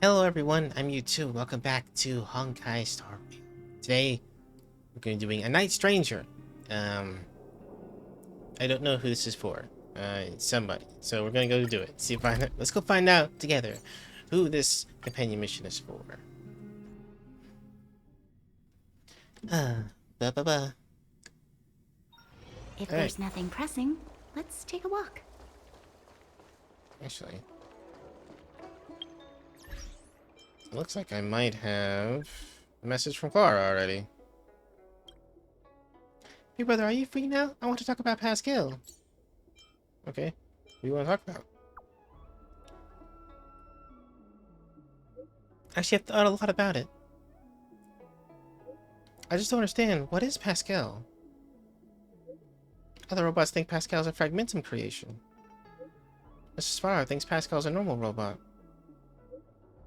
Hello everyone, I'm U2. Welcome back to Honkai Star Rail. Today, we're going to be doing a Night Stranger. I don't know who this is for. It's somebody. So we're going to go do it. Let's go find out together who this companion mission is for. If there's nothing pressing, let's take a walk. Actually, it looks like I might have a message from Clara already. Hey brother, are you free now? I want to talk about Pascal. Okay, what do you want to talk about? Actually, I've thought a lot about it. I just don't understand. What is Pascal? Other robots think Pascal's a Fragmentum creation. Mrs. Farah thinks Pascal's a normal robot.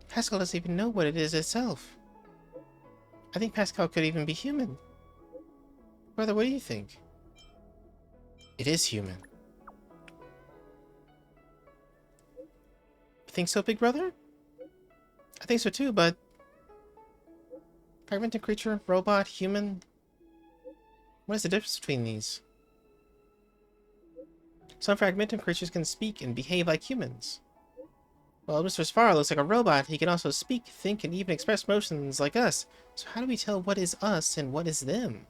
Pascal doesn't even know what it is itself. I think Pascal could even be human. Brother, what do you think? It is human. You think so, big brother? I think so too, but... Fragmented creature, robot, human... What is the difference between these? Some fragmentum creatures can speak and behave like humans. Well, Mr. Sfara looks like a robot. He can also speak, think, and even express emotions like us. So how do we tell what is us and what is them?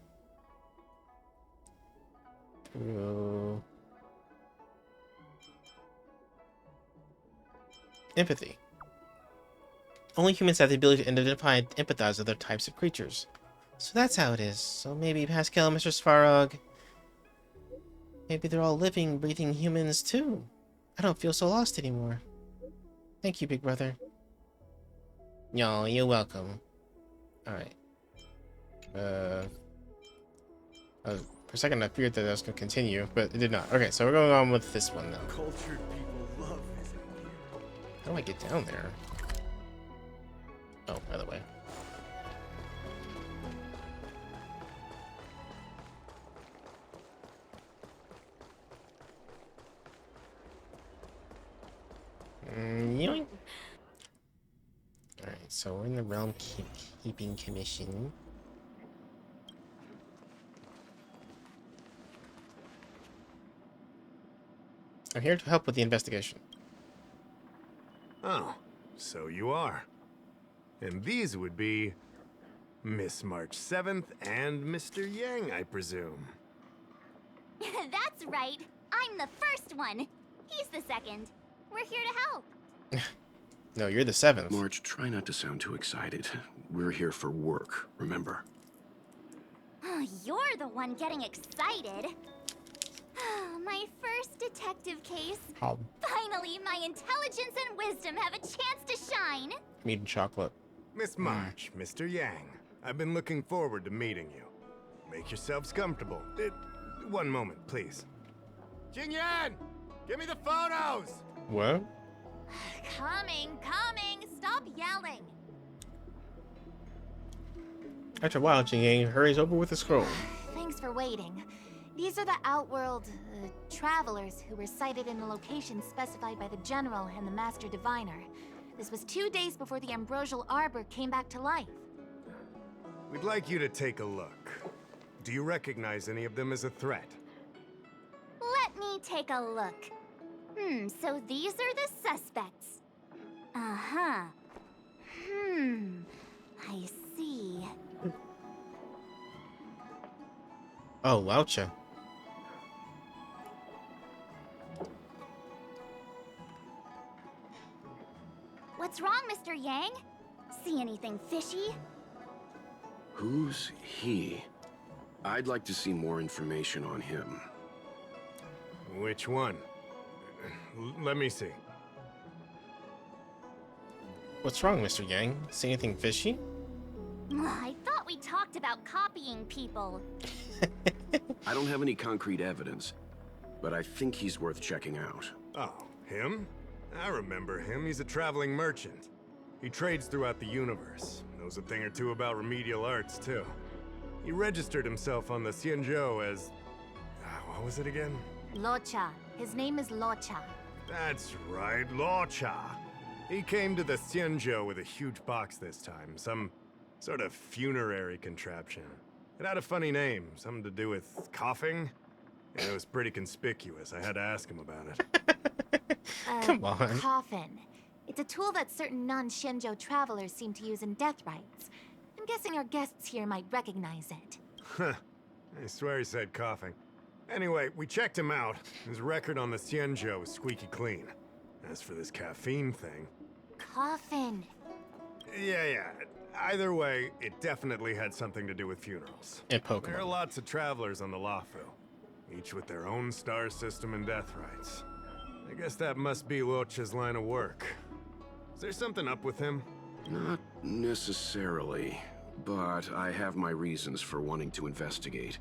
Through... empathy. Only humans have the ability to identify and empathize with other types of creatures. So that's how it is. So maybe Pascal and Mr. Svarog... maybe they're all living, breathing humans too. I don't feel so lost anymore. Thank you, big brother. No, you're welcome. Alright. For a second I feared that I was going to continue, but it did not. Okay, so we're going on with this one now. Cultured people love visiting here. How do I get down there? Oh, by the way. Yoink. Alright, so we're in the Realm Keeping Commission. I'm here to help with the investigation. Oh, so you are. And these would be Miss March 7th and Mr. Yang, I presume. That's right. I'm the first one. He's the second. We're here to help. No, you're the 7th. March, try not to sound too excited. We're here for work, remember? You're the one getting excited. My first detective case. Oh, Finally, my intelligence and wisdom have a chance to shine. meat and chocolate. Miss March, Mr. Yang, I've been looking forward to meeting you. Make yourselves comfortable. One moment, please. Jingyan! Give me the photos! What? Coming. Stop yelling. After a while, Jing hurries over with the scroll. Thanks for waiting. These are the Outworld travelers who were sighted in the location specified by the General and the Master Diviner. This was 2 days before the Ambrosial Arbor came back to life. We'd like you to take a look. Do you recognize any of them as a threat? Let me take a look. So these are the suspects. Uh-huh. I see. Oh, wowcha. What's wrong, Mr. Yang? See anything fishy? Who's he? I'd like to see more information on him. Which one? Let me see. What's wrong, Mr. Yang? See anything fishy? I thought we talked about copying people. I don't have any concrete evidence, but I think he's worth checking out. Oh, him? I remember him. He's a traveling merchant. He trades throughout the universe. Knows a thing or two about remedial arts, too. He registered himself on the Xianzhou as... what was it again? Locha. His name is Locha. That's right, Locha. He came to the Xianzhou with a huge box this time, some sort of funerary contraption. It had a funny name, something to do with coughing. And it was pretty conspicuous. I had to ask him about it. Come on. Coffin. It's a tool that certain non-Shenzhou travelers seem to use in death rites. I'm guessing our guests here might recognize it. Huh. I swear he said coughing. Anyway, we checked him out. His record on the Xianzhou is squeaky clean. As for this caffeine thing... Coffin. Yeah. Either way, it definitely had something to do with funerals. And There are Pokemon. lots of travelers on the Lafu, each with their own star system and death rites. I guess that must be Luocha's line of work. Is there something up with him? Not necessarily, but I have my reasons for wanting to investigate.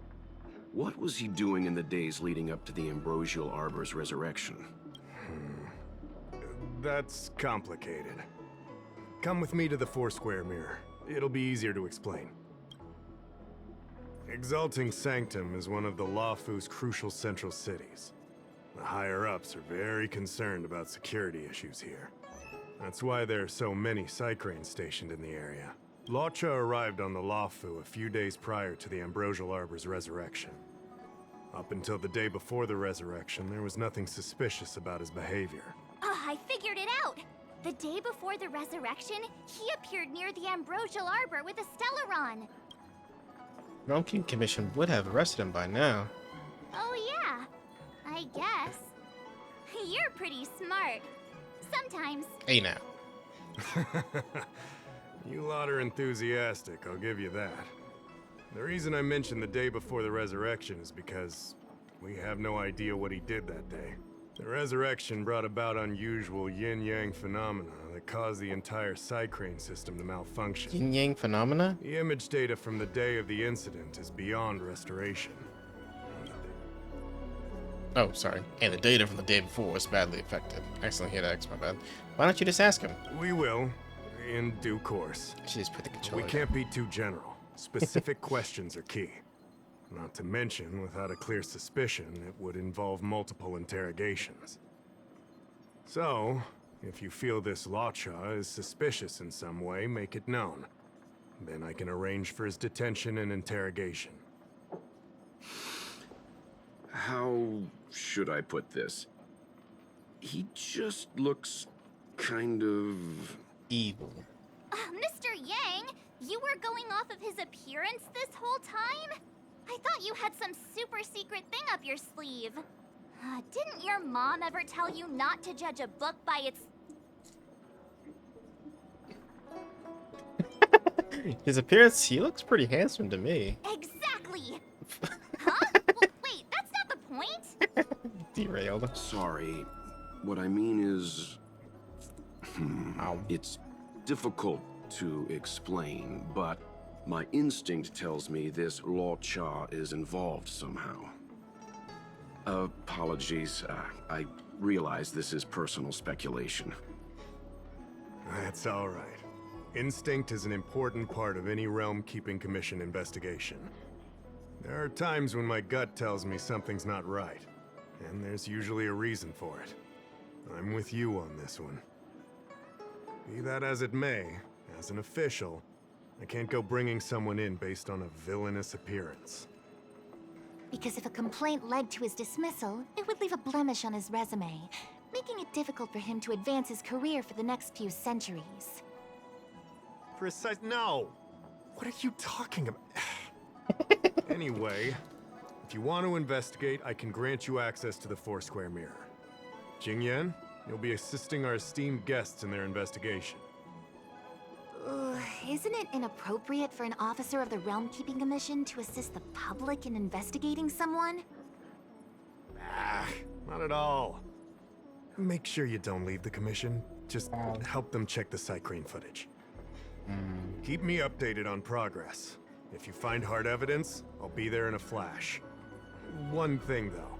What was he doing in the days leading up to the Ambrosial Arbor's resurrection? That's complicated. Come with me to the Foursquare Mirror. It'll be easier to explain. Exalting Sanctum is one of the Lafu's crucial central cities. The higher-ups are very concerned about security issues here. That's why there are so many Psycranes stationed in the area. Luocha arrived on the Lafu a few days prior to the Ambrosial Arbor's resurrection. Up until the day before the resurrection, there was nothing suspicious about his behavior. I figured it out! The day before the resurrection, he appeared near the Ambrosial Arbor with a Stellaron. Realm King Commission would have arrested him by now. Oh yeah, I guess. You're pretty smart. Sometimes. Hey now. You lot are enthusiastic, I'll give you that. The reason I mentioned the day before the resurrection is because we have no idea what he did that day. The resurrection brought about unusual yin-yang phenomena that caused the entire Psycrane system to malfunction. Yin-yang phenomena? The image data from the day of the incident is beyond restoration. Oh, sorry. And the data from the day before was badly affected. Accidentally hit X, my bad. Why don't you just ask him? We will, in due course. I should just put the We controller can't be too general. Specific questions are key. Not to mention, without a clear suspicion, it would involve multiple interrogations. So, if you feel this Luocha is suspicious in some way, make it known. Then I can arrange for his detention and interrogation. How should I put this? He just looks kind of... evil. Mr. Yang, you were going off of his appearance this whole time? I thought you had some super secret thing up your sleeve. Didn't your mom ever tell you not to judge a book by its... His appearance, he looks pretty handsome to me. Exactly! Huh? Well, wait, that's not the point! Derailed. Sorry. What I mean is... Ow. It's difficult to explain, but my instinct tells me this Luocha is involved somehow. Apologies. I realize this is personal speculation. That's all right. Instinct is an important part of any Realm Keeping Commission investigation. There are times when my gut tells me something's not right, and there's usually a reason for it. I'm with you on this one. Be that as it may, as an official, I can't go bringing someone in based on a villainous appearance. Because if a complaint led to his dismissal, it would leave a blemish on his resume, making it difficult for him to advance his career for the next few centuries. No! What are you talking about? Anyway, if you want to investigate, I can grant you access to the Foursquare Mirror. Jingyan, you'll be assisting our esteemed guests in their investigation. Isn't it inappropriate for an officer of the Realm Keeping Commission to assist the public in investigating someone? Not at all. Make sure you don't leave the commission. Just help them check the Psycrane footage. Keep me updated on progress. If you find hard evidence, I'll be there in a flash. One thing though,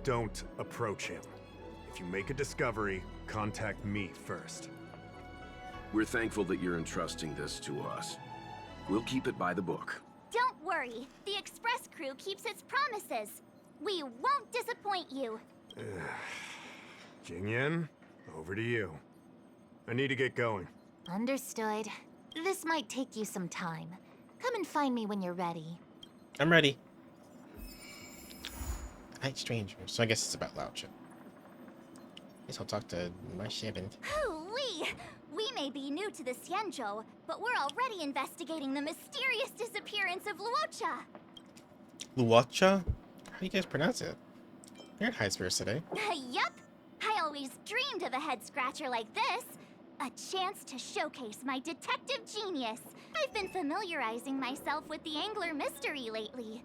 don't approach him. If you make a discovery, contact me first. We're thankful that you're entrusting this to us. We'll keep it by the book. Don't worry, the Express crew keeps its promises. We won't disappoint you. Jingyan, over to you. I need to get going. Understood. This might take you some time. Come and find me when you're ready. I'm ready. Hi, stranger. So I guess it's about Lao Chan. Guess I'll talk to my servant. Hoo-wee! We may be new to the Xianzhou, but we're already investigating the mysterious disappearance of Luocha. Luocha? How do you guys pronounce it? You're in high spirits today. Yup! I always dreamed of a head-scratcher like this. A chance to showcase my detective genius. I've been familiarizing myself with the Angler mystery lately.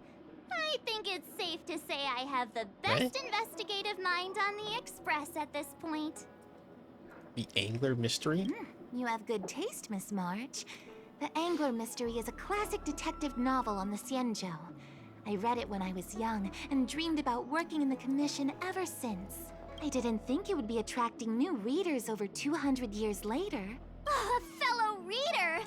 I think it's safe to say I have the best investigative mind on the Express at this point. The Angler Mystery? You have good taste, Miss March. The Angler Mystery is a classic detective novel on the Xianzhou. I read it when I was young and dreamed about working in the commission ever since. I didn't think it would be attracting new readers over 200 years later. A fellow reader!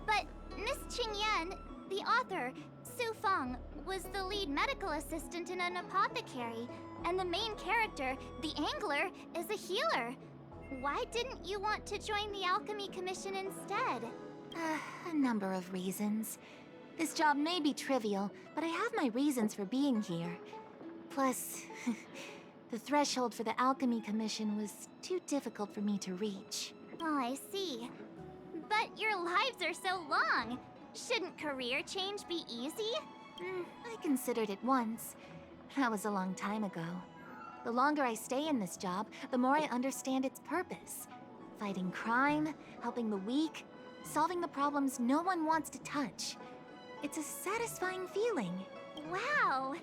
But Miss Qingyan, the author, Su Feng, was the lead medical assistant in an apothecary, and the main character, the Angler, is a healer. Why didn't you want to join the Alchemy Commission instead? A number of reasons. This job may be trivial, but I have my reasons for being here. Plus, the threshold for the Alchemy Commission was too difficult for me to reach. Oh, I see. But your lives are so long. Shouldn't career change be easy? I considered it once. That was a long time ago. The longer I stay in this job, the more I understand its purpose. Fighting crime, helping the weak, solving the problems no one wants to touch. It's a satisfying feeling. Wow.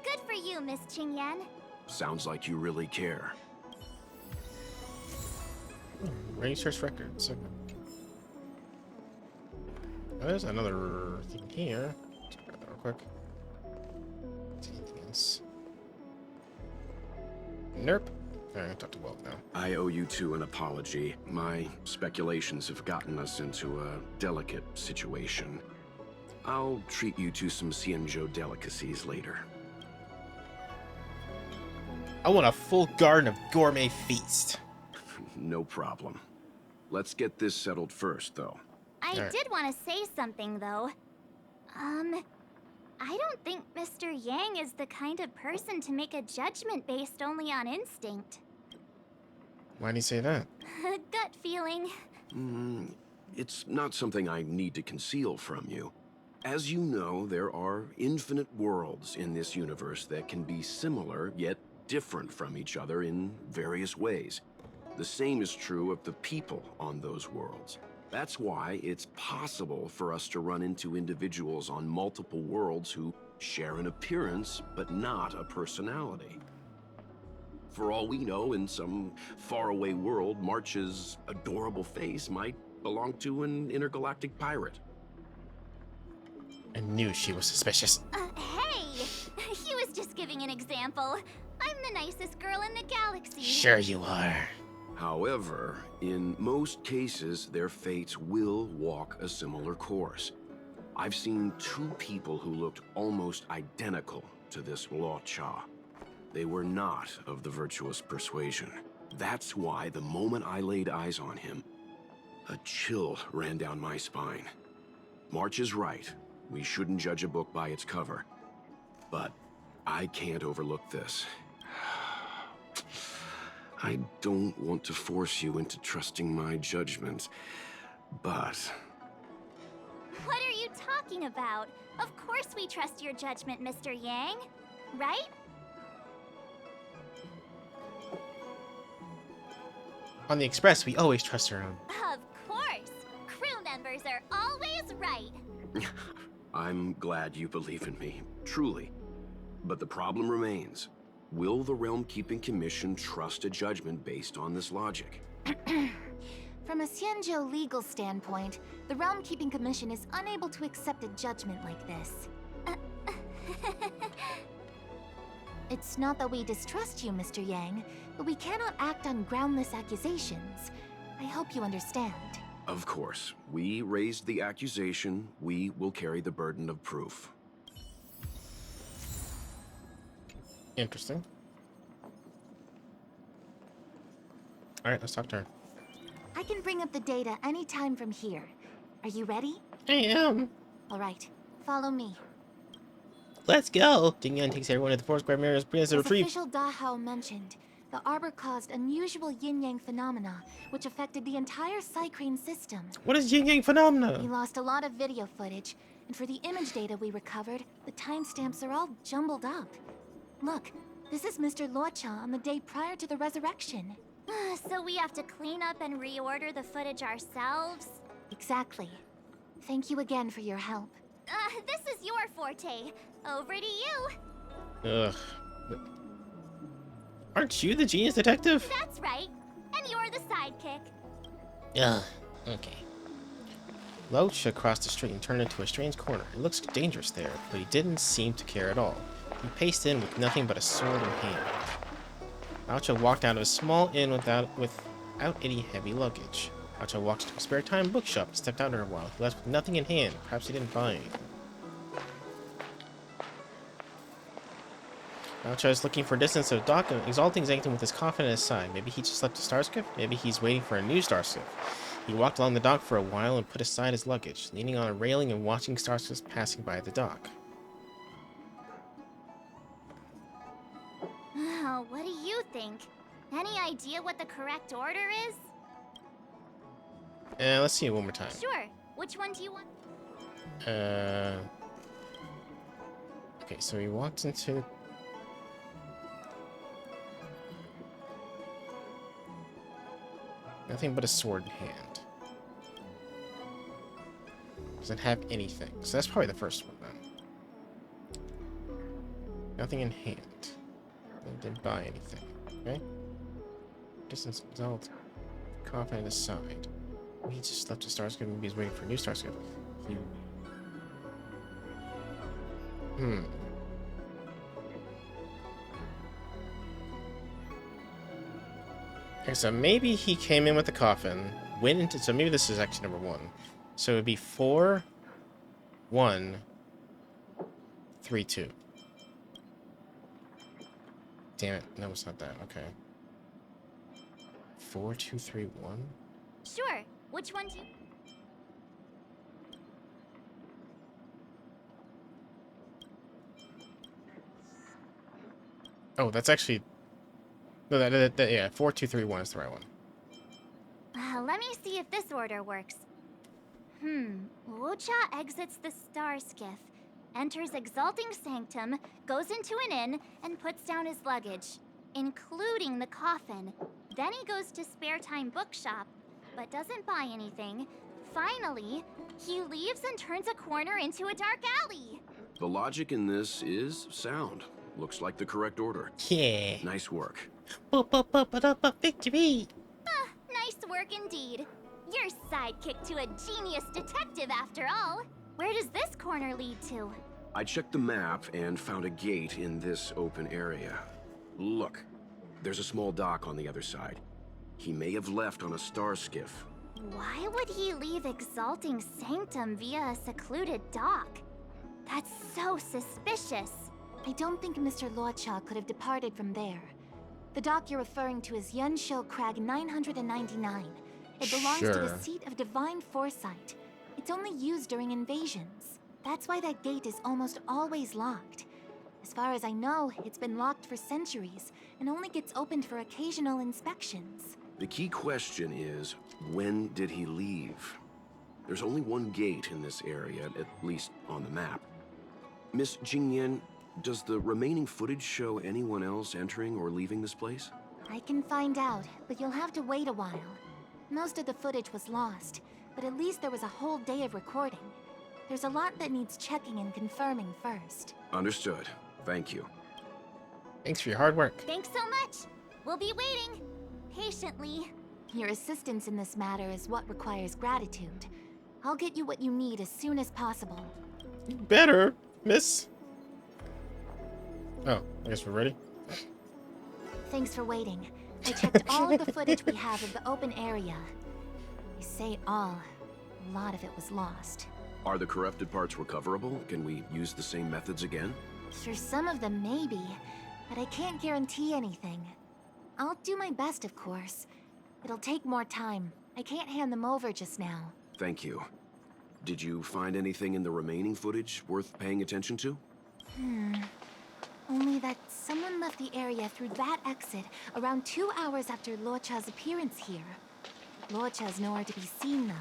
Good for you, Miss Qingyan. Sounds like you really care. Research records. Okay. There's another thing here. Check that real quick. See anything else? Nope. Alright, I'll talk to Weld now. I owe you two an apology. My speculations have gotten us into a delicate situation. I'll treat you to some Xianzhou delicacies later. I want a full garden of gourmet feast. No problem. Let's get this settled first, though. I Alright. did want to say something, though. I don't think Mr. Yang is the kind of person to make a judgment based only on instinct. Why do you say that? Gut feeling. It's not something I need to conceal from you. As you know, there are infinite worlds in this universe that can be similar, yet different from each other in various ways. The same is true of the people on those worlds. That's why it's possible for us to run into individuals on multiple worlds who share an appearance, but not a personality. For all we know, in some faraway world, March's adorable face might belong to an intergalactic pirate. I knew she was suspicious. Hey! He was just giving an example. I'm the nicest girl in the galaxy. Sure you are. However, in most cases, their fates will walk a similar course. I've seen two people who looked almost identical to this Luocha. They were not of the virtuous persuasion. That's why the moment I laid eyes on him, a chill ran down my spine. March is right. We shouldn't judge a book by its cover. But I can't overlook this. I don't want to force you into trusting my judgment, but... What are you talking about? Of course we trust your judgment, Mr. Yang. Right? On the Express, we always trust our own. Of course. Crew members are always right. I'm glad you believe in me, truly. But the problem remains. Will the Realm Keeping Commission trust a judgment based on this logic? From a Xianzhou legal standpoint, the Realm Keeping Commission is unable to accept a judgment like this. It's not that we distrust you, Mr. Yang, but we cannot act on groundless accusations. I hope you understand. Of course. We raised the accusation. We will carry the burden of proof. Interesting. Alright, let's talk to her. I can bring up the data anytime from here. Are you ready? I am. All right, follow me. Let's go! Jingyan takes everyone to the forest guard Marius brings a As retrieve. official Dahao mentioned, the arbor caused unusual yin-yang phenomena, which affected the entire Cycrane system. What is Yin Yang We phenomena? lost a lot of video footage, and for the image data we recovered, the timestamps are all jumbled up. Look, this is Mr. Luocha on the day prior to the resurrection. So we have to clean up and reorder the footage ourselves? Exactly. Thank you again for your help. This is your forte. Over to you. Ugh. Aren't you the genius detective? That's right. And you're the sidekick. Ugh. Okay. Luocha crossed the street and turned into a strange corner. It looks dangerous there, but he didn't seem to care at all. He paced in with nothing but a sword in hand. Luocha walked out of a small inn without any heavy luggage. Luocha walked to a spare time bookshop and stepped out for a while. He left with nothing in hand. Perhaps he didn't buy anything. Luocha is looking for distance of dock and exalting Zangton with his coffin at his side. Maybe he just left a star skiff? Maybe he's waiting for a new star skiff. He walked along the dock for a while and put aside his luggage, leaning on a railing and watching star skiffs passing by the dock. Oh, what do you think? Any idea what the correct order is? Let's see it one more time. Sure. Which one do you want? Okay, so he walked into... Nothing but a sword in hand. Doesn't have anything. So that's probably the first one, then. Nothing in hand. Didn't buy anything. Okay? Distance result. Coffin at his side. He just left a star skiff. Maybe he's waiting for a new star skiff. Okay, so maybe he came in with the coffin, went into... So maybe this is actually number 1. So it would be 4, 1, 3, 2. Damn it. No, it's not that. Okay. 4, 2, 3, 1? Sure. Which one do you... Oh, that's actually... No, yeah, 4, 2, 3, 1 is the right one. Let me see if this order works. Luocha exits the star skiff, enters Exalting Sanctum, goes into an inn, and puts down his luggage, including the coffin. Then he goes to Spare Time Bookshop, but doesn't buy anything. Finally, he leaves and turns a corner into a dark alley. The logic in this is sound. Looks like the correct order. Yeah. Nice work. Victory! Nice work indeed. You're sidekick to a genius detective after all. Where does this corner lead to? I checked the map and found a gate in this open area. Look, there's a small dock on the other side. He may have left on a star skiff. Why would he leave Exalting Sanctum via a secluded dock? That's so suspicious. I don't think Mr. Luocha could have departed from there. The dock you're referring to is Yunshou Crag 999. It belongs to the Sure. seat of divine foresight. It's only used during invasions. That's why that gate is almost always locked. As far as I know, it's been locked for centuries and only gets opened for occasional inspections. The key question is, when did he leave? There's only one gate in this area, at least on the map. Miss Jingyan, does the remaining footage show anyone else entering or leaving this place? I can find out, but you'll have to wait a while. Most of the footage was lost, but at least there was a whole day of recording. There's a lot that needs checking and confirming first. Understood. Thank you. Thanks for your hard work. Thanks so much. We'll be waiting. Patiently. Your assistance in this matter is what requires gratitude. I'll get you what you need as soon as possible. You better, miss. Oh, I guess we're ready. Thanks for waiting. I checked all of the footage we have of the open area. I say all. A lot of it was lost. Are the corrupted parts recoverable? Can we use the same methods again? For some of them, maybe. But I can't guarantee anything. I'll do my best, of course. It'll take more time. I can't hand them over just now. Thank you. Did you find anything in the remaining footage worth paying attention to? Only that someone left the area through that exit around 2 hours after Luocha's appearance here. Luocha's nowhere to be seen, though.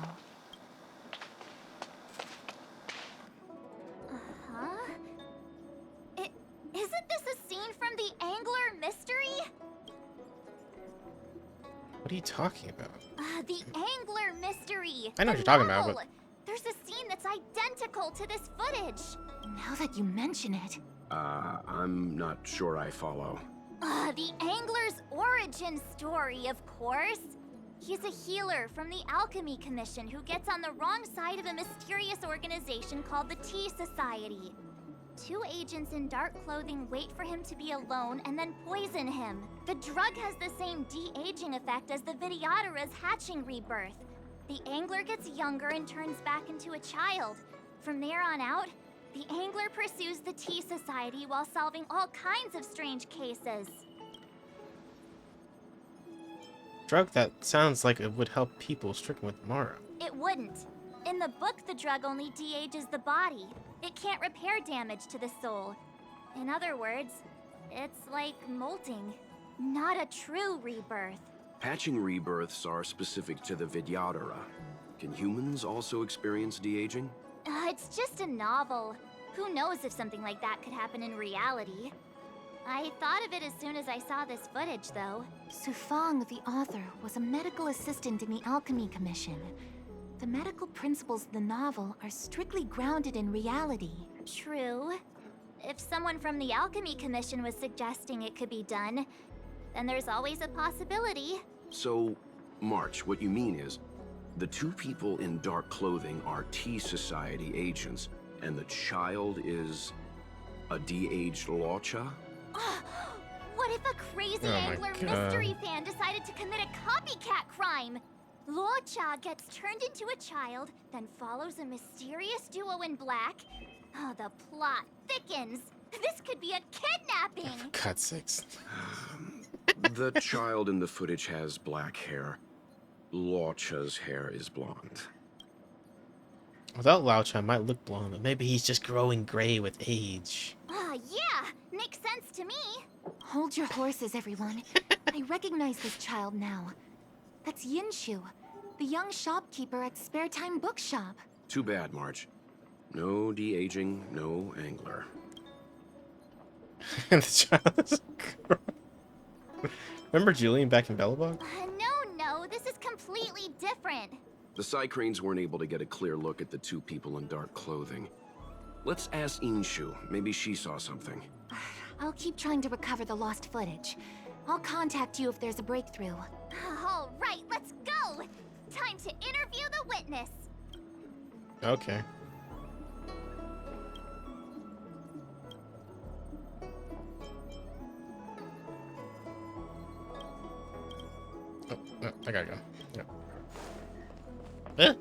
Huh? Isn't this a scene from the Angler mystery? What are you talking about? The Angler mystery. I know what The you're talking about, novel. but- There's a scene that's identical to this footage. Now that you mention it, I'm not sure I follow. The Angler's origin story, of course. He's a healer from the Alchemy Commission who gets on the wrong side of a mysterious organization called the Tea Society. 2 agents in dark clothing wait for him to be alone and then poison him. The drug has the same de-aging effect as the Vidyadhara's hatching rebirth. The Angler gets younger and turns back into a child. From there on out, the Angler pursues the Tea Society while solving all kinds of strange cases. Drug that sounds like it would help people stricken with Mara. It wouldn't. In the book, the drug only de-ages the body. It can't repair damage to the soul. In other words, it's like molting. Not a true rebirth. Hatching rebirths are specific to the Vidyadhara. Can humans also experience de-aging? It's just a novel. Who knows if something like that could happen in reality? I thought of it as soon as I saw this footage, though. Sufang, the author, was a medical assistant in the Alchemy Commission. The medical principles of the novel are strictly grounded in reality. True. If someone from the Alchemy Commission was suggesting it could be done, then there's always a possibility. So, March, what you mean is, the 2 people in dark clothing are Tea Society agents, and the child is a de-aged Luocha? What if a crazy Oh my Angler God. mystery fan decided to commit a copycat crime? Luocha gets turned into a child, then follows a mysterious duo in black. Oh, the plot thickens. This could be a kidnapping. For God's sakes. The child in the footage has black hair. Luocha's hair is blonde. Without Laucha, I might look blonde, but maybe he's just growing gray with age. Yeah, makes sense to me. Hold your horses, everyone. I recognize this child now. That's Yinshu, the young shopkeeper at Spare Time Bookshop. Too bad, March. No de-aging, no angler. And the child is a girl. Remember Julian back in Bellabog? No, this is completely different. The Psycranes weren't able to get a clear look at the 2 people in dark clothing. Let's ask Inshu. Maybe she saw something. I'll keep trying to recover the lost footage. I'll contact you if there's a breakthrough. All right, let's go. Time to interview the witness. Okay. Oh, no, I gotta go. No.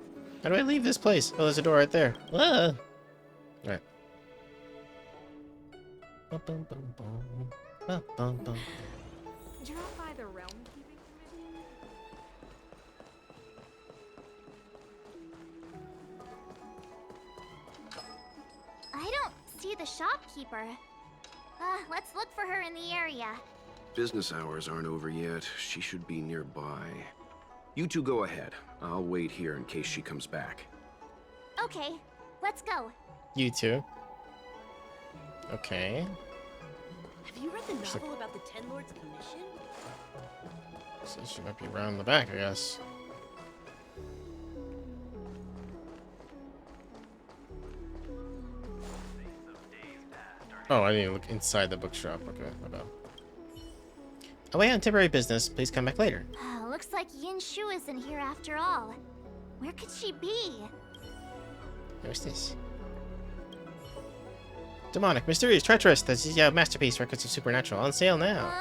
How do I leave this place? Oh, there's a door right there. Alright. Bum, bum, bum, bum. Bum, bum, bum. Drop by the Realm Keeping Commission? I don't see the shopkeeper. Let's look for her in the area. Business hours aren't over yet. She should be nearby. You 2 go ahead. I'll wait here in case she comes back. Okay, let's go. You too. Okay. Have you read the novel about the Ten Lords Commission? So she might be around the back, I guess. Oh, I didn't look inside the bookshop. Okay, my bad. Away on temporary business. Please come back later. Looks like Yinshu isn't here after all. Where could she be? What's this? Demonic, mysterious, treacherous. This is your masterpiece, Records of Supernatural, on sale now.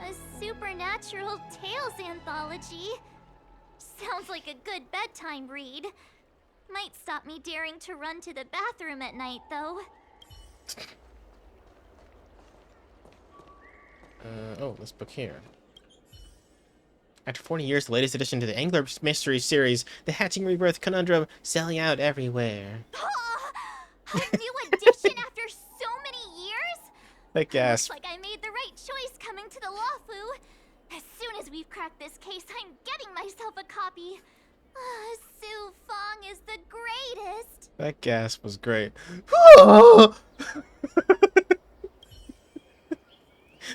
A supernatural tales anthology. Sounds like a good bedtime read. Might stop me daring to run to the bathroom at night, though. Oh, this book here. After 40 years, the latest addition to the Angler Mystery series, the Hatching Rebirth Conundrum, selling out everywhere. A new edition after so many years? That Looks gasp. like I made the right choice coming to the Lawfu. As soon as we've cracked this case, I'm getting myself a copy. Su Fong is the greatest. That gasp was great.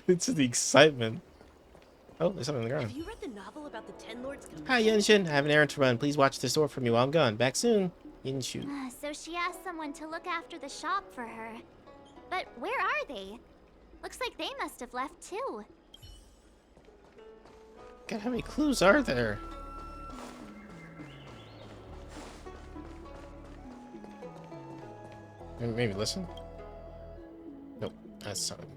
It's the excitement. Oh, there's something on the ground. Have you read the novel about the Ten Lords Commission? Hi, Yenshin. I have an errand to run. Please watch the store for me while I'm gone. Back soon. Yinshu. So she asked someone to look after the shop for her. But where are they? Looks like they must have left too. God, how many clues are there? Maybe listen? Nope. That's something.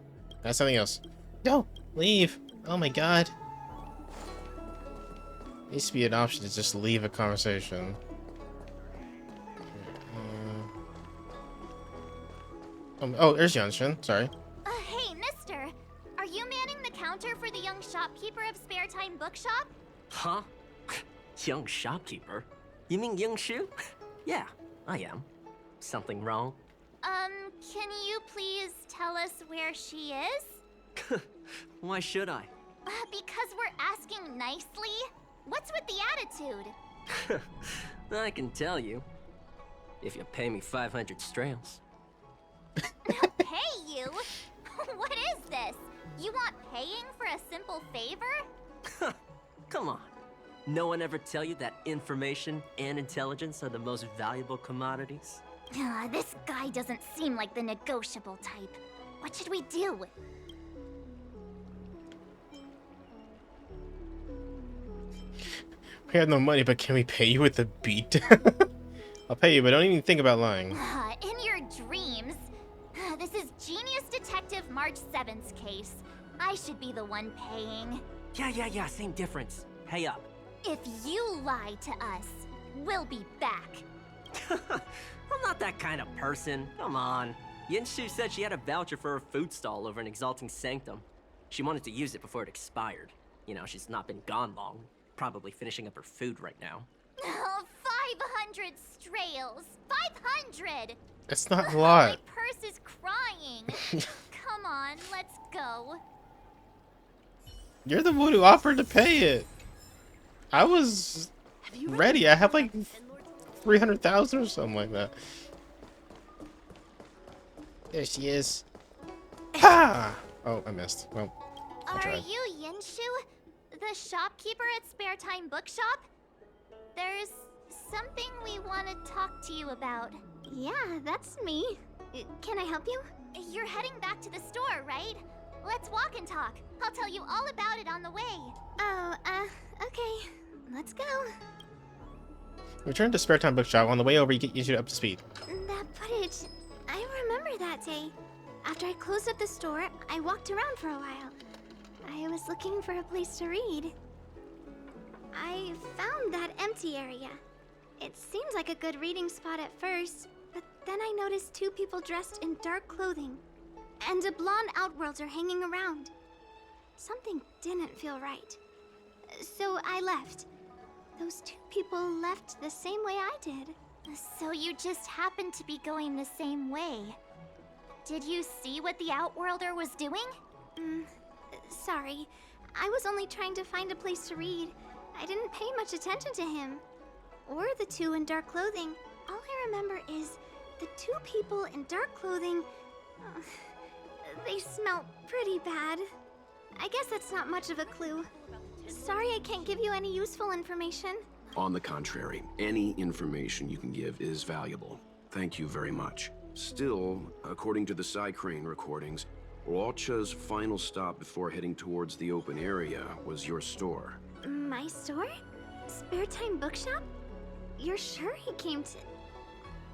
That's something else. No! Leave! Oh my god. Needs to be an option to just leave a conversation. Oh, there's Yanshin. Sorry. Hey, mister. Are you manning the counter for the young shopkeeper of Spare Time Bookshop? Huh? Young shopkeeper? You mean Young Shu? Yeah, I am. Something wrong? Can you please tell us where she is? Why should I? Because we're asking nicely. What's with the attitude? I can tell you. If you pay me 500 strails. Pay you? What is this? You want paying for a simple favor? Come on. No one ever tell you that information and intelligence are the most valuable commodities? This guy doesn't seem like the negotiable type. What should we do? We have no money, but can we pay you with a beat? I'll pay you, but don't even think about lying. In your dreams. This is Genius Detective March 7th's case. I should be the one paying. Yeah, same difference. Pay up. If you lie to us, we'll be back. I'm not that kind of person. Come on. Yinshu said she had a voucher for her food stall over in Exalting Sanctum. She wanted to use it before it expired. You know, she's not been gone long. Probably finishing up her food right now. 500 strails. 500! It's not a My lot. purse is crying. Come on, let's go. You're the one who offered to pay it. I was Have you read ready. the I have novel like about the Ten Lords Commission? 300,000 or something like that. There she is. Ha! Oh, I missed. Well, I Are tried. you Yinshu? The shopkeeper at Spare Time Bookshop? There's something we want to talk to you about. Yeah, that's me. Can I help you? You're heading back to the store, right? Let's walk and talk. I'll tell you all about it on the way. Oh, okay. Let's go. Return to Spare Time Bookshop. On the way over, you get you up to speed. That footage, I remember that day. After I closed up the store, I walked around for a while. I was looking for a place to read. I found that empty area. It seems like a good reading spot at first, but then I noticed two people dressed in dark clothing, and a blonde outworlder hanging around. Something didn't feel right. So I left. Those two people left the same way I did. So you just happened to be going the same way. Did you see what the Outworlder was doing? Sorry. I was only trying to find a place to read. I didn't pay much attention to him. Or the two in dark clothing. All I remember is the two people in dark clothing... they smell pretty bad. I guess that's not much of a clue. Sorry I can't give you any useful information. On the contrary, any information you can give is valuable. Thank you very much. Still, according to the Psy-Crane recordings, Walcha's final stop before heading towards the open area was your store. My store? Spare Time Bookshop? You're sure he came to...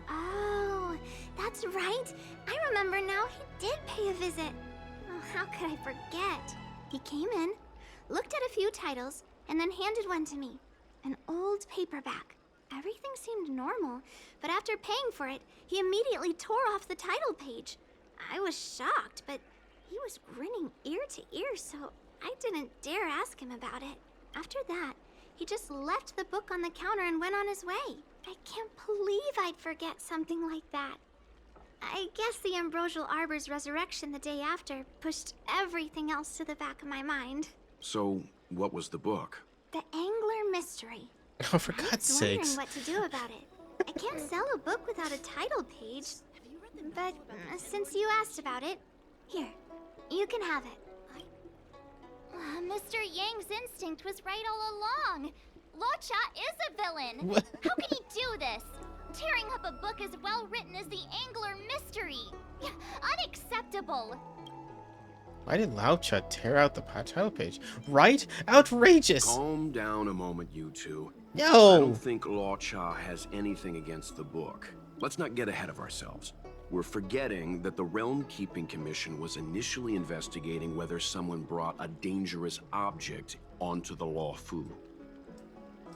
Oh, that's right. I remember now, he did pay a visit. Oh, how could I forget? He came in, looked at a few titles, and then handed one to me. An old paperback. Everything seemed normal, but after paying for it, he immediately tore off the title page. I was shocked, but he was grinning ear to ear, so I didn't dare ask him about it. After that, he just left the book on the counter and went on his way. I can't believe I'd forget something like that. I guess the Ambrosial Arbor's resurrection the day after pushed everything else to the back of my mind. So, what was the book? The Angler Mystery. Oh, for I God's was wondering sakes. what to do about it. I can't sell a book without a title page. But since you asked about it, here, you can have it. Mr. Yang's instinct was right all along. Locha is a villain. What? How could he do this? Tearing up a book as well written as the Angler Mystery. Unacceptable. Why did Laucha tear out the title page? Right? Outrageous! Calm down a moment, you two. I No! don't think Law Cha has anything against the book. Let's not get ahead of ourselves. We're forgetting that the Realm Keeping Commission was initially investigating whether someone brought a dangerous object onto the Law Fu.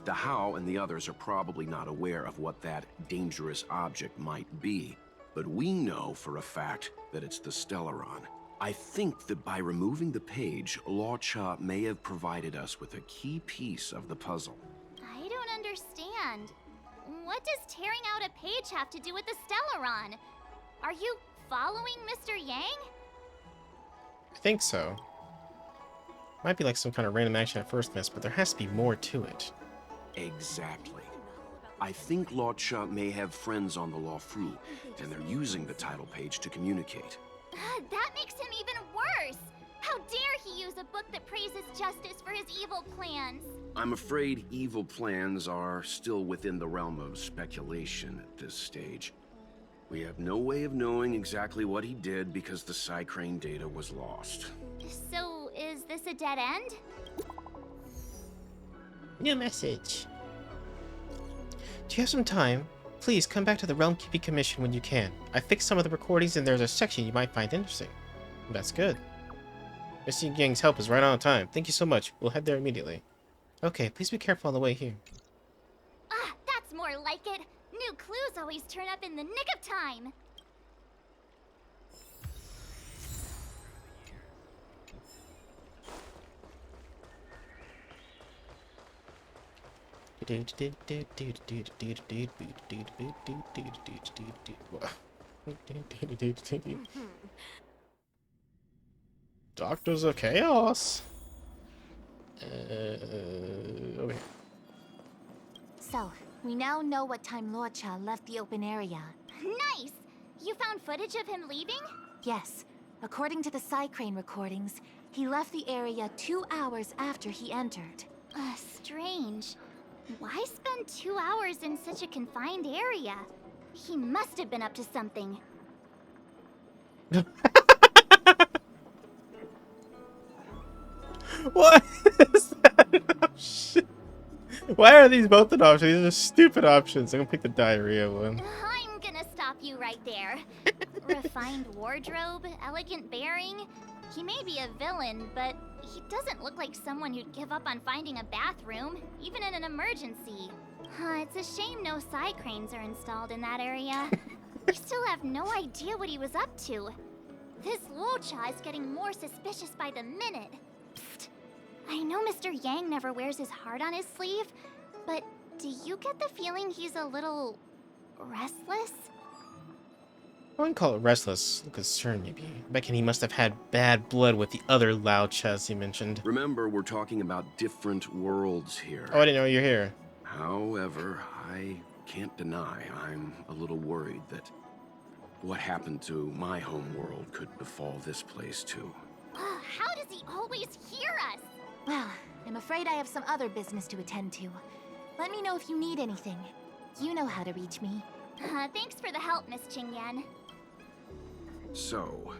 The How and the others are probably not aware of what that dangerous object might be, but we know for a fact that it's the Stellaron. I think that by removing the page, Law Cha may have provided us with a key piece of the puzzle. I don't understand. What does tearing out a page have to do with the Stellaron? Are you following Mr. Yang? I think so. Might be like some kind of random action at first miss, but there has to be more to it. Exactly. I think Law Cha may have friends on the Law Fu, and they're using the title page to communicate. That makes him even worse! How dare he use a book that praises justice for his evil plans? I'm afraid evil plans are still within the realm of speculation at this stage. We have no way of knowing exactly what he did because the Psycrane data was lost. So, is this a dead end? New message. Do you have some time? Please come back to the Realm Keeping Commission when you can. I fixed some of the recordings and there's a section you might find interesting. That's good. Mr. Yang's help is right on time. Thank you so much. We'll head there immediately. Okay, please be careful on the way here. Ah, that's more like it. New clues always turn up in the nick of time. Doctors of Chaos. Okay. So, we now know what time Luocha left the open area. Nice! You found footage of him leaving? Yes, according to the Psycrane recordings, he left the area 2 hours after he entered. Strange. Why spend 2 hours in such a confined area? He must have been up to something. What is that option? Why are these both an option? These are stupid options. I'm gonna pick the diarrhea one. I'm gonna stop you right there. Refined wardrobe, elegant bearing. He may be a villain, but he doesn't look like someone who'd give up on finding a bathroom, even in an emergency. It's a shame no Psycranes are installed in that area. We still have no idea what he was up to. This Luocha is getting more suspicious by the minute. Psst. I know Mr. Yang never wears his heart on his sleeve, but do you get the feeling he's a little restless? I wouldn't call it restless. Concerned, maybe. I reckon he must have had bad blood with the other loud chess he mentioned. Remember, we're talking about different worlds here. Oh, I didn't know you're here. However, I can't deny I'm a little worried that what happened to my home world could befall this place too. How does he always hear us? Well, I'm afraid I have some other business to attend to. Let me know if you need anything. You know how to reach me. Thanks for the help, Miss Qingyan. So,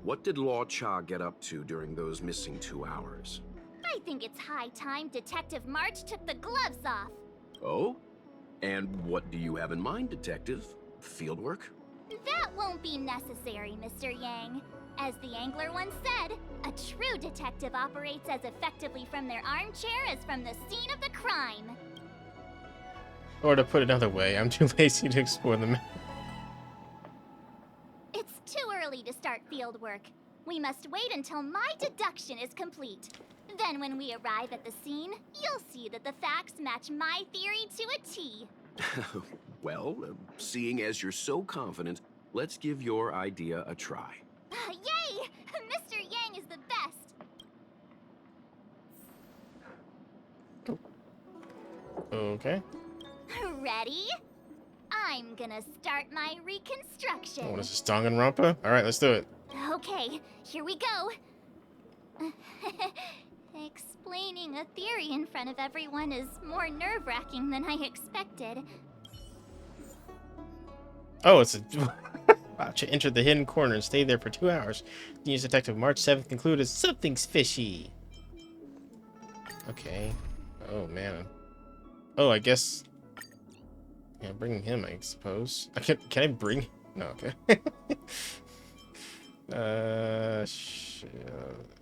what did Law Cha get up to during those missing 2 hours? I think it's high time Detective March took the gloves off. Oh? And what do you have in mind, Detective? Fieldwork? That won't be necessary, Mr. Yang. As the Angler once said, a true detective operates as effectively from their armchair as from the scene of the crime. Or to put it another way, I'm too lazy to explore the map. It's too early to start field work. We must wait until my deduction is complete. Then when we arrive at the scene, you'll see that the facts match my theory to a T. Well, seeing as you're so confident, let's give your idea a try. Yay! Mr. Yang is the best! Okay. Ready? I'm gonna start my reconstruction. Oh, what is this, Danganronpa? Alright, let's do it. Okay, here we go. Explaining a theory in front of everyone is more nerve-wracking than I expected. Oh, it's a... Watcha entered the hidden corner and stayed there for 2 hours. News Detective March 7th concluded something's fishy. Okay. Oh, man. Oh, I guess... Yeah, bring him, I suppose. Can I bring... No, okay.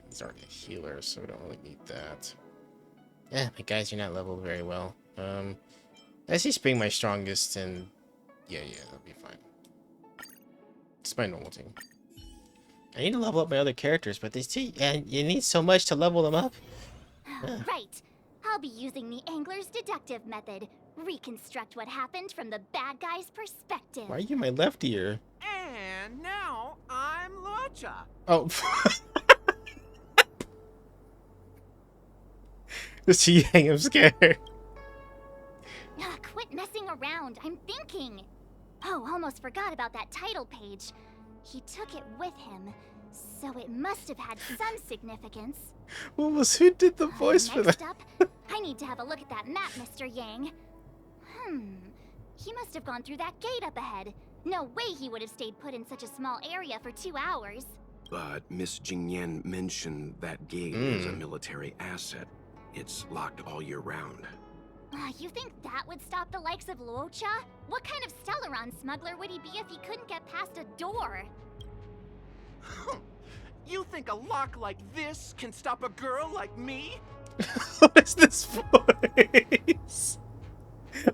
He's already a healer, so we don't really need that. Yeah, my guys, you're not leveled very well. I see Spring my strongest, and... Yeah, that'll be fine. It's my normal team. I need to level up my other characters, but these two... And you need so much to level them up. Right. I'll be using the Angler's deductive method. Reconstruct what happened from the bad guy's perspective. Why are you my left ear? And now I'm Lucha. Oh. Just Yang, I'm scared. Quit messing around. I'm thinking. Oh, almost forgot about that title page. He took it with him, so it must have had some significance. What was who did the voice for that? Next up, I need to have a look at that map, Mr. Yang. He must have gone through that gate up ahead. No way he would have stayed put in such a small area for 2 hours. But Miss Jingyan mentioned that gate is a military asset. It's locked all year round. You think that would stop the likes of Luocha? What kind of Stellaron smuggler would he be if he couldn't get past a door? You think a lock like this can stop a girl like me? What is this voice?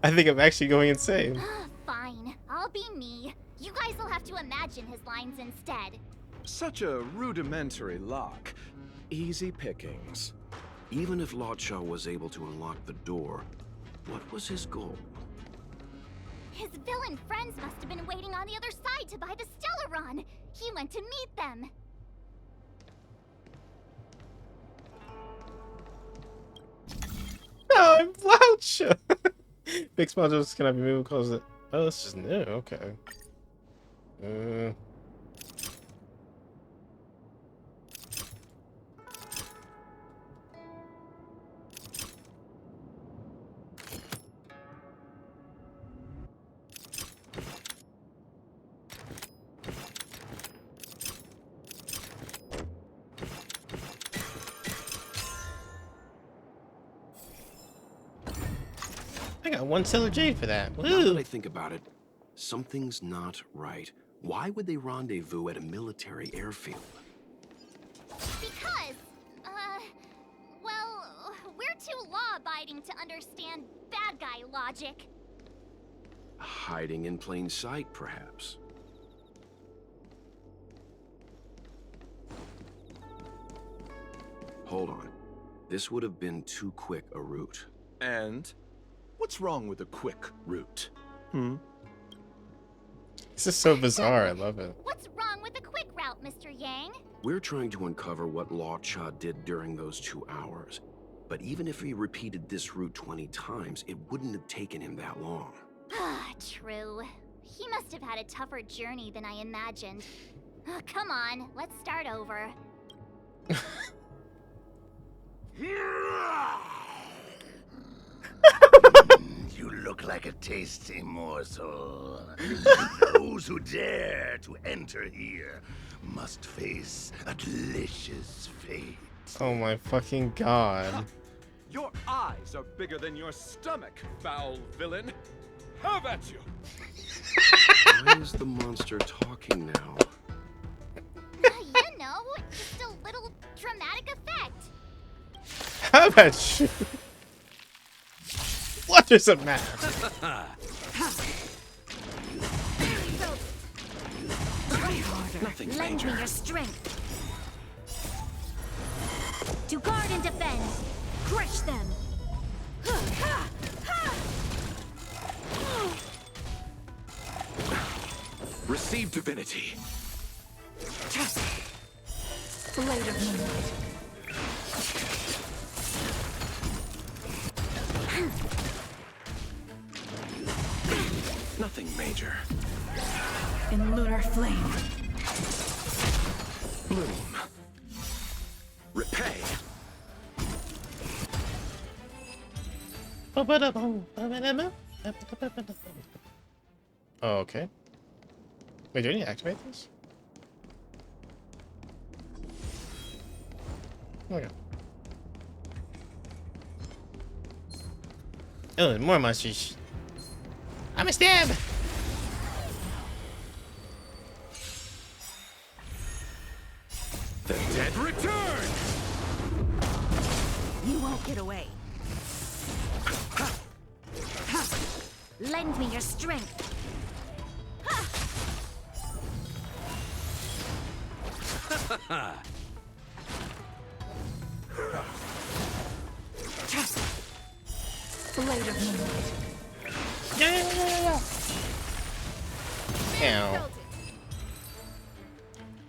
I think I'm actually going insane. Fine, I'll be me. You guys will have to imagine his lines instead. Such a rudimentary lock. Easy pickings. Even if Lucha was able to unlock the door, what was his goal? His villain friends must have been waiting on the other side to buy the Stellaron. He went to meet them. No, I'm Lucha. Big small just cannot be moved because it. Oh, this is new. Okay. I got 1 Stellar Jade for that. Now Woo! that I think about it, something's not right. Why would they rendezvous at a military airfield? Because, well, we're too law-abiding to understand bad guy logic. Hiding in plain sight, perhaps. Hold on. This would have been too quick a route. And what's wrong with a quick route? This is so bizarre. I love it. What's wrong with the quick route, Mr. Yang? We're trying to uncover what Lucha did during those 2 hours. But even if he repeated this route 20 times, it wouldn't have taken him that long. True. He must have had a tougher journey than I imagined. Come on, let's start over. You look like a tasty morsel. Those who dare to enter here must face a delicious fate. Oh my fucking god. Your eyes are bigger than your stomach, foul villain. Have at you! Why is the monster talking now? You know, just a little dramatic effect. How about you? What is a map? Nothing Lend me major. your strength. To guard and defend. Crush them! Receive divinity. Blade of moonlight. Nothing major. In lunar flame. Bloom. Repay. Oh, okay. Wait, do I need to activate this? Okay. Oh, more monsters. I'm a stab! The dead return! You won't get away. Lend me your strength. Blade of moonlight. Yeah. Ow.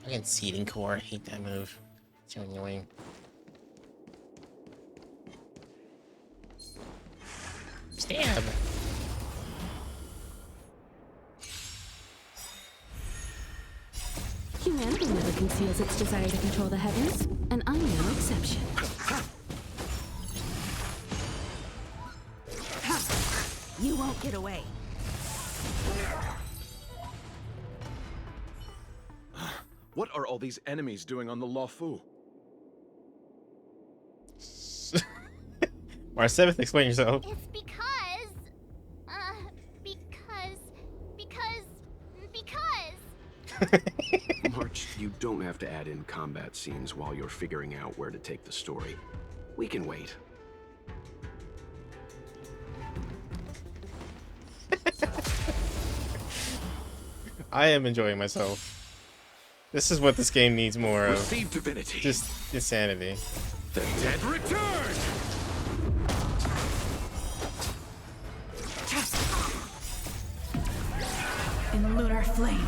Fucking seeding core. I hate that move. It's so annoying. Stab. Humanity never conceals its desire to control the heavens, and I'm no exception. You won't get away. What are all these enemies doing on the Lawfu? March 7th, explain yourself. It's because... March, you don't have to add in combat scenes while you're figuring out where to take the story. We can wait. I am enjoying myself. This is what this game needs more of. Receive divinity. Just insanity. The dead return! In lunar flame.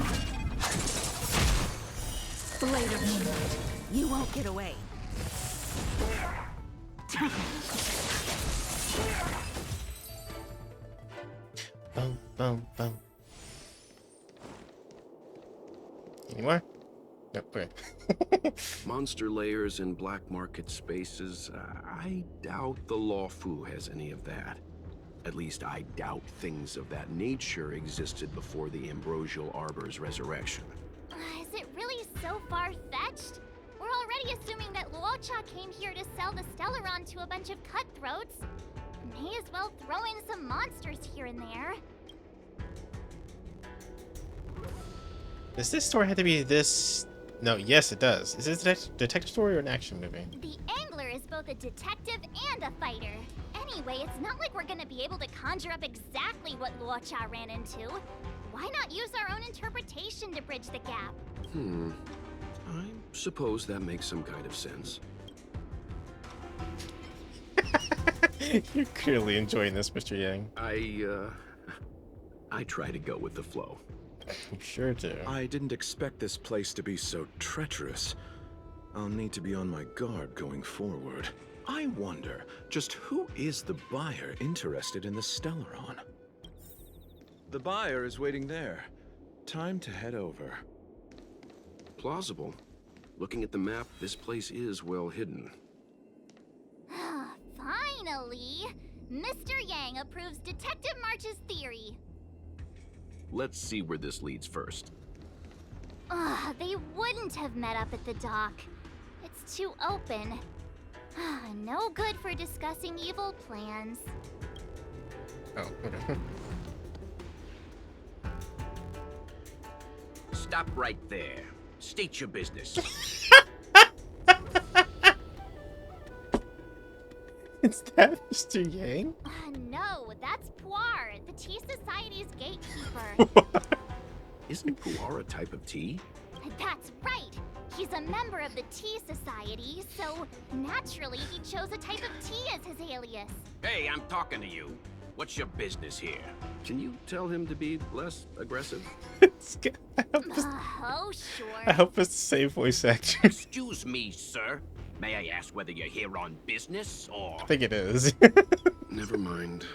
Blade of moonlight. You won't get away. Boom, boom, boom. Any more? Nope, okay. Monster layers and black market spaces, I doubt the Lawfu has any of that. At least I doubt things of that nature existed before the Ambrosial Arbor's resurrection. Is it really so far-fetched? We're already assuming that Luocha came here to sell the Stellaron to a bunch of cutthroats. May as well throw in some monsters here and there. Does this story have to be this? No, yes it does. Is this a detective story or an action movie? The Angler is both a detective and a fighter. Anyway, it's not like we're gonna be able to conjure up exactly what Luocha ran into. Why not use our own interpretation to bridge the gap? I suppose that makes some kind of sense. You're clearly enjoying this, Mr. Yang. I try to go with the flow. You sure do. I didn't expect this place to be so treacherous. I'll need to be on my guard going forward. I wonder, just who is the buyer interested in the Stellaron? The buyer is waiting there. Time to head over. Plausible. Looking at the map, this place is well hidden. Finally! Mr. Yang approves Detective March's theory. Let's see where this leads first. They wouldn't have met up at the dock. It's too open. No good for discussing evil plans. Oh, okay. Stop right there. State your business. Is that Mr. Yang? No, that's Puar, the Tea Society's gatekeeper. Isn't pu'er a type of tea? That's right! He's a member of the Tea Society, so naturally he chose a type of tea as his alias. Hey, I'm talking to you. What's your business here? Can you tell him to be less aggressive? Oh, sure. I hope it's the same voice actor. Excuse me, sir. May I ask whether you're here on business or... I think it is. Never mind.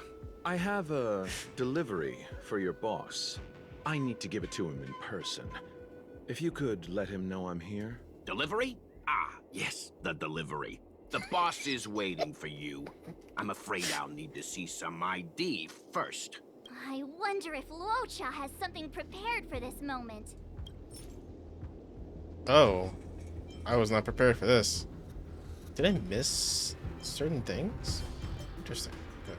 I have a delivery for your boss. I need to give it to him in person. If you could let him know I'm here. Delivery? Ah, yes, the delivery. The boss is waiting for you. I'm afraid I'll need to see some ID first. I wonder if Luocha has something prepared for this moment. Oh. I was not prepared for this. Did I miss certain things? Interesting. Okay.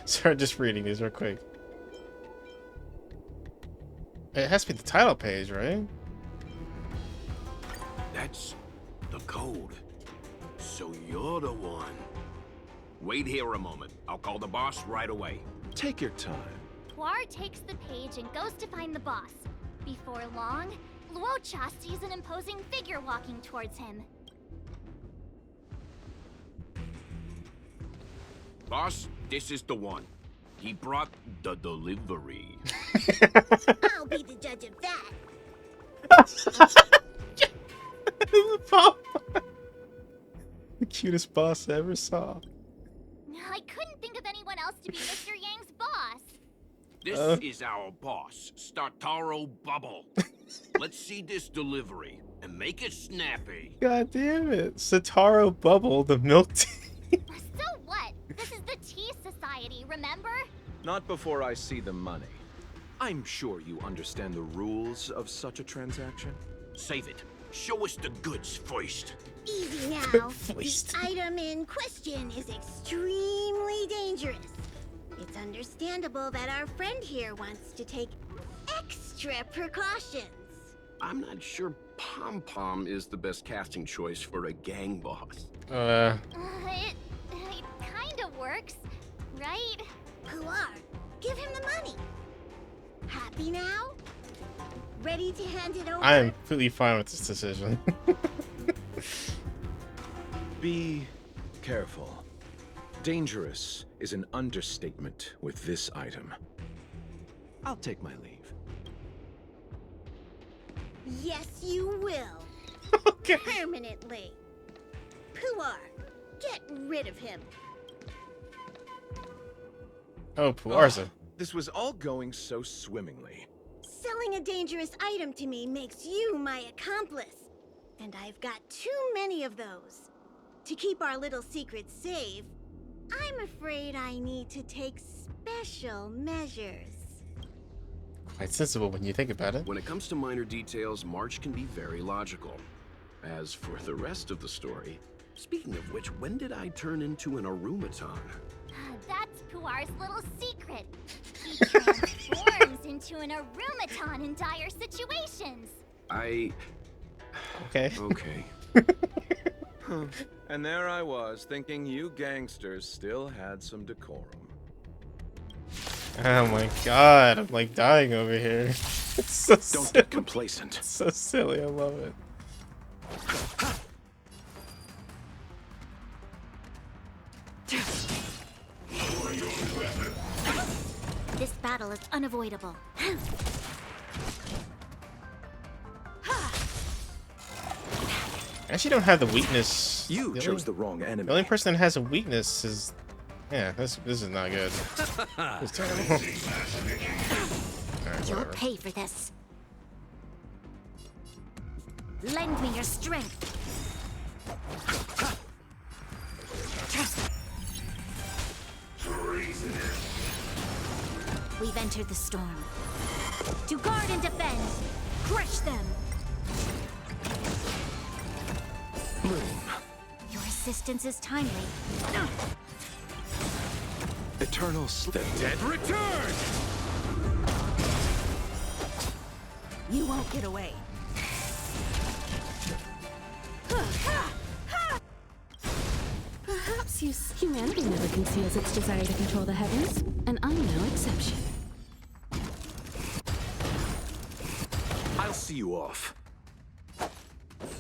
Sorry, just reading these real quick. It has to be the title page, right? That's the code. So you're the one. Wait here a moment. I'll call the boss right away. Take your time. Puar takes the page and goes to find the boss. Before long, Luocha sees an imposing figure walking towards him. Boss, this is the one. He brought the delivery. I'll be the judge of that. The cutest boss I ever saw. I couldn't think of anyone else to be Mr. Yang's boss. This is our boss, Startaro Bubble. Let's see this delivery and make it snappy. God damn it. Sataro Bubble, the milk tea. So what? This is the Tea Society, remember? Not before I see the money. I'm sure you understand the rules of such a transaction. Save it. Show us the goods first. Easy now. First. The item in question is extremely dangerous. It's understandable that our friend here wants to take extra precautions. I'm not sure Pom Pom is the best casting choice for a gang boss. It kind of works, right? Puar, give him the money. Happy now? Ready to hand it over? I am completely fine with this decision. Be careful. Dangerous is an understatement with this item. I'll take my leave. Yes, you will. Okay. Permanently. Puar, get rid of him. Oh, Puarza. This was all going so swimmingly. Selling a dangerous item to me makes you my accomplice. And I've got too many of those. To keep our little secret safe, I'm afraid I need to take special measures. Quite sensible when you think about it. When it comes to minor details, March can be very logical. As for the rest of the story, speaking of which, when did I turn into an Arumaton? That's Puar's little secret. He transforms into an Arumaton in dire situations. Okay. Okay. Huh. And there I was, thinking you gangsters still had some decorum. Oh my god, I'm like dying over here. It's so Don't silly. get complacent. It's so silly, I love it. This battle is unavoidable. I actually don't have the weakness. You chose the wrong enemy. The only person that has a weakness is... Yeah, this is not good. It's terrible. Alright, You'll whatever. pay for this. Lend me your strength. We've entered the storm. To guard and defend, crush them. Bloom. Your assistance is timely. Eternal The dead return! You won't get away. Perhaps humanity never conceals its desire to control the heavens, and I'm no exception. I'll see you off.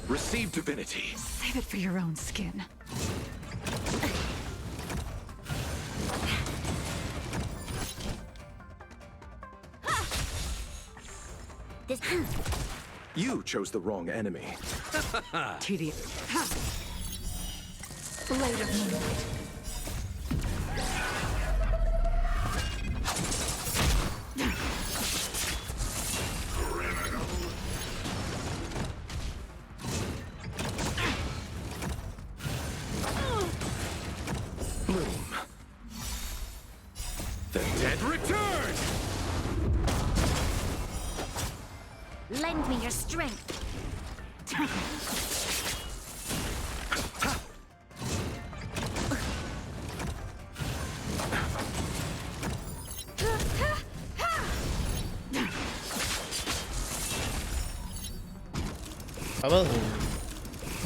Receive divinity. Save it for your own skin. This You chose the wrong enemy. Tedious. Blade of moonlight. Bloom. The dead return! lend me your strength. Hello.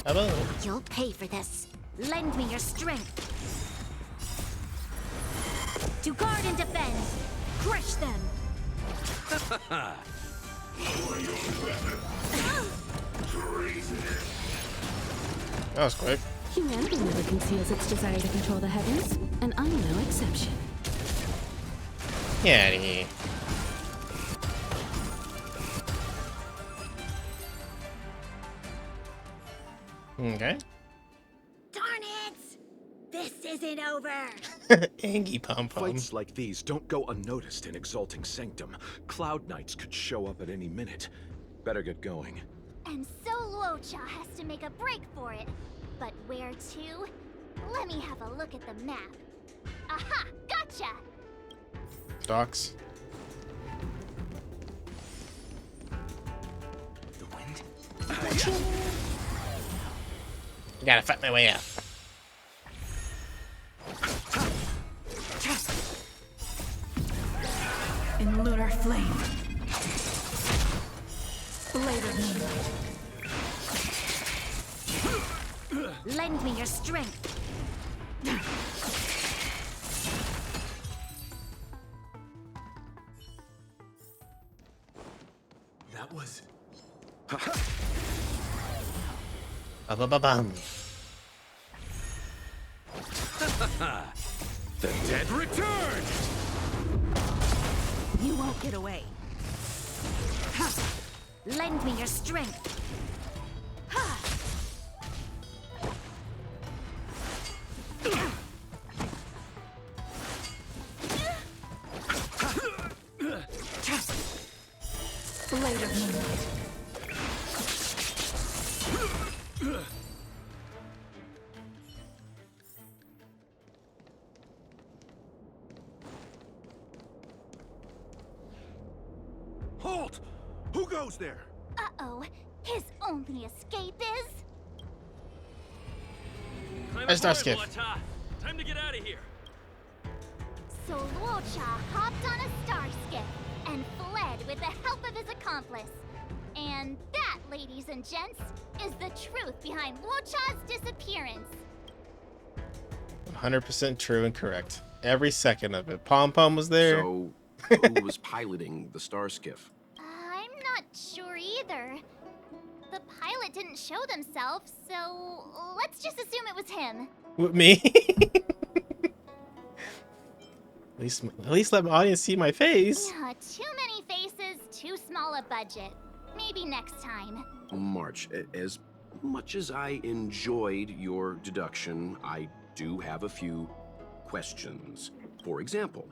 Hello. You'll pay for this. Lend me your strength. To guard and defend. Crush them. That was quick. Humanity never conceals its desire to control the heavens, and I'm no exception. Get out of here. Okay. Darn it! This isn't over. Angie Pom Pom. Fights like these don't go unnoticed in Exalting Sanctum. Cloud Knights could show up at any minute. Better get going. And so Luocha has to make a break for it. But where to? Let me have a look at the map. Aha! Gotcha! Docks. The wind? Gotta fight my way out. In lunar flame. Blade of moonlight. Lend me your strength. That was... Ba-ba-ba-bum. The dead return! You won't get away. Lend me your strength. Blade of moonlight. Halt! Who goes there? Uh-oh. His only escape is... Where's Darskiff? Time to get out of here. So Luocha hopped on a star skiff and fled with the help of his accomplice. And that, ladies and gents, is the truth behind Luocha's disappearance. 100% true and correct. Every second of it. Pom Pom was there. So, who was piloting the star skiff? I'm not sure either. The pilot didn't show themselves, so let's just assume it was him. With me? At least let my audience see my face. Yeah, too many faces, too small a budget. Maybe next time. March, as much as I enjoyed your deduction, I do have a few questions. For example,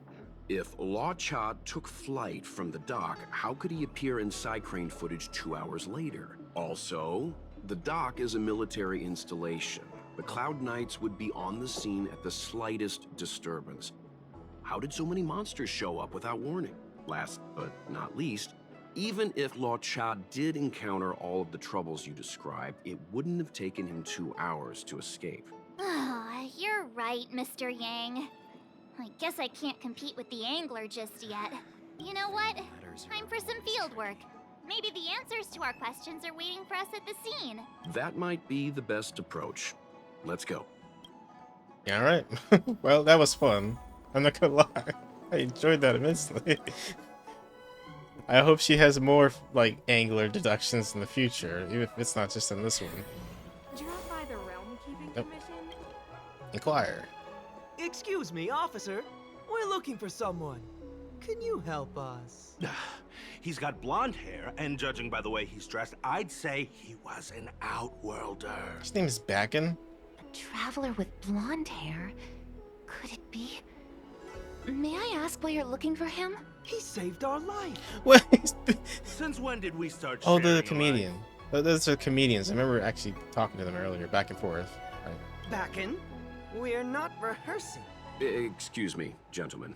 if Luocha took flight from the dock, how could he appear in side crane footage 2 hours later? Also, the dock is a military installation. The Cloud Knights would be on the scene at the slightest disturbance. How did so many monsters show up without warning? Last but not least, even if Luocha did encounter all of the troubles you described, it wouldn't have taken him 2 hours to escape. You're right, Mr. Yang. I guess I can't compete with the angler just yet. You know what? Time for some field work. Maybe the answers to our questions are waiting for us at the scene. That might be the best approach. Let's go. Yeah, all right. Well, that was fun. I'm not gonna lie. I enjoyed that immensely. I hope she has more, like, angular deductions in the future, even if it's not just in this one. Drop by the Realm Keeping Nope. Commission? Inquire. Excuse me, officer. We're looking for someone. Can you help us? He's got blonde hair, and judging by the way he's dressed, I'd say he was an outworlder. His name is Backen. A traveler with blonde hair? Could it be? May I ask why you're looking for him? He saved our life. What? Since when did we start Oh, sharing the a comedian. Those are comedians. I remember actually talking to them earlier, back and forth. Right. Backen, we're not rehearsing. Excuse me, gentlemen.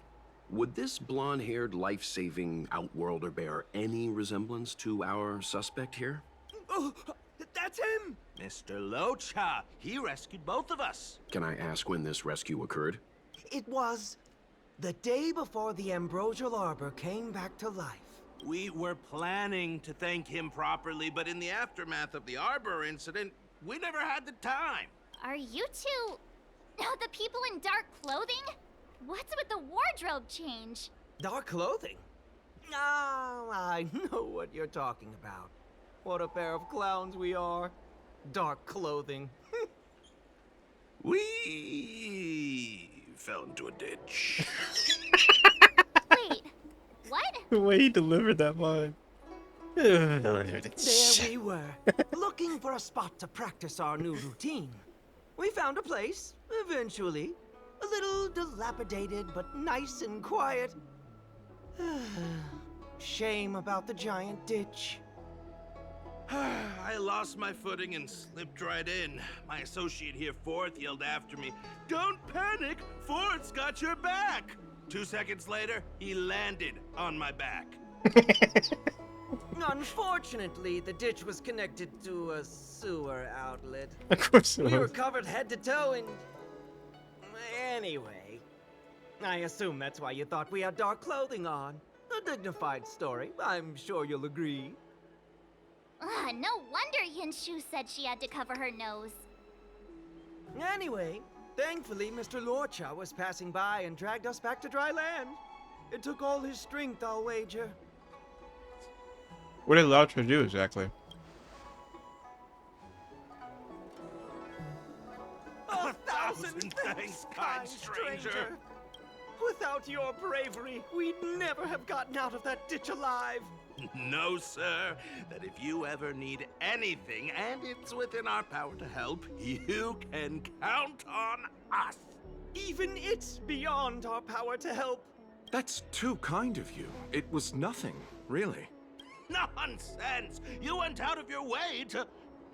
Would this blonde-haired, life-saving outworlder bear any resemblance to our suspect here? Oh, that's him! Mr. Locha, he rescued both of us. Can I ask when this rescue occurred? It was the day before the Ambrosial Arbor came back to life. We were planning to thank him properly, but in the aftermath of the Arbor incident, we never had the time. Are you two the people in dark clothing? What's with the wardrobe change? Dark clothing? Ah, I know what you're talking about. What a pair of clowns we are. Dark clothing. We fell into a ditch. Wait, what? The way he delivered that line. There we were, looking for a spot to practice our new routine. We found a place, eventually. A little dilapidated, but nice and quiet. Shame about the giant ditch. I lost my footing and slipped right in. My associate here, Fourth, yelled after me, "Don't panic! Fourth's got your back!" 2 seconds later, he landed on my back. Unfortunately, the ditch was connected to a sewer outlet. Of course it We were was. covered head to toe in... Anyway, I assume that's why you thought we had dark clothing on. A dignified story, I'm sure you'll agree. No wonder Yinshu said she had to cover her nose. Anyway, thankfully Mr. Lorcha was passing by and dragged us back to dry land. It took all his strength, I'll wager. What did Lautra do exactly? 1,000 thanks, kind stranger. Without your bravery, we'd never have gotten out of that ditch alive. No, sir. That if you ever need anything, and it's within our power to help, you can count on us. Even it's beyond our power to help. That's too kind of you. It was nothing, really. Nonsense! You went out of your way to...